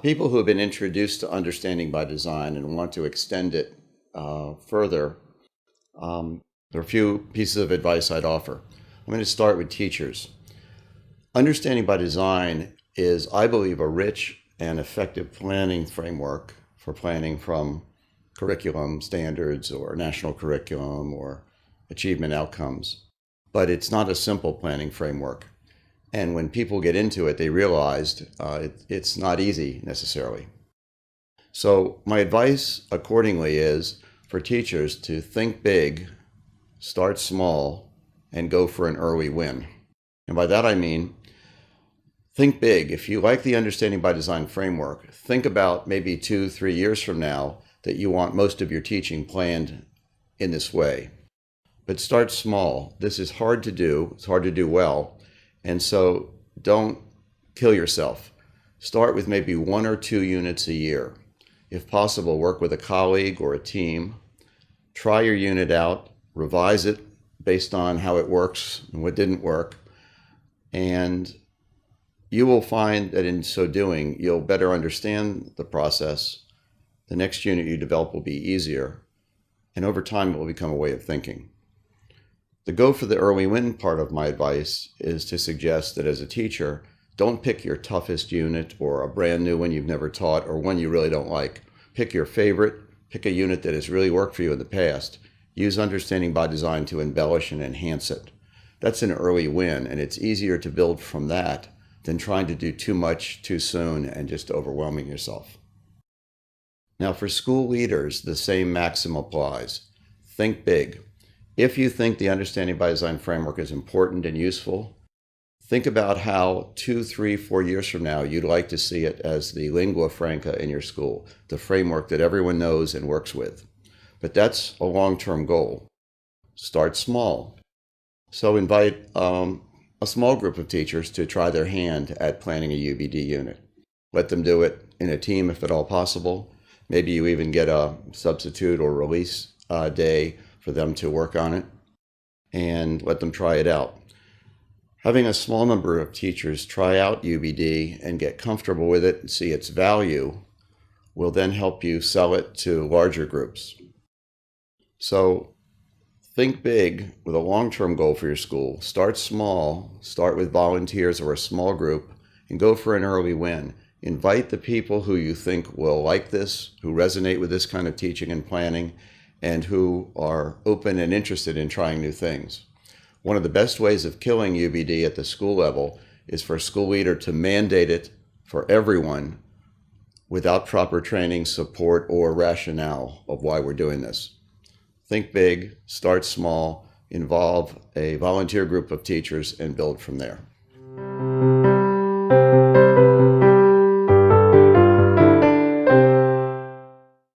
People who have been introduced to understanding by design and want to extend it further, there are a few pieces of advice I'd offer. I'm going to start with teachers. Understanding by design is, I believe, a rich and effective planning framework for planning from curriculum standards or national curriculum or achievement outcomes. But it's not a simple planning framework. And when people get into it, they realized it's not easy necessarily. So my advice accordingly is for teachers to think big, start small, and go for an early win. And by that I mean, think big. If you like the Understanding by Design framework, think about maybe 2-3 years from now that you want most of your teaching planned in this way. But start small. This is hard to do. It's hard to do well. And so don't kill yourself. Start with maybe 1 or 2 units a year. If possible, work with a colleague or a team. Try your unit out, revise it based on how it works and what didn't work. And you will find that in so doing, you'll better understand the process. The next unit you develop will be easier. And over time, it will become a way of thinking. The go for the early win part of my advice is to suggest that as a teacher, don't pick your toughest unit or a brand new one you've never taught or one you really don't like. Pick your favorite, pick a unit that has really worked for you in the past. Use Understanding by Design to embellish and enhance it. That's an early win, and it's easier to build from that than trying to do too much too soon and just overwhelming yourself. Now for school leaders, the same maxim applies. Think big. If you think the Understanding by Design framework is important and useful, think about how 2, 3, 4 years from now you'd like to see it as the lingua franca in your school, the framework that everyone knows and works with. But that's a long-term goal. Start small. So invite a small group of teachers to try their hand at planning a UBD unit. Let them do it in a team if at all possible. Maybe you even get a substitute or release day for them to work on it and let them try it out. Having a small number of teachers try out UBD and get comfortable with it and see its value will then help you sell it to larger groups. So think big with a long-term goal for your school. Start small, start with volunteers or a small group, and go for an early win. Invite the people who you think will like this, who resonate with this kind of teaching and planning, and who are open and interested in trying new things. One of the best ways of killing UBD at the school level is for a school leader to mandate it for everyone without proper training, support, or rationale of why we're doing this. Think big, start small, involve a volunteer group of teachers, and build from there.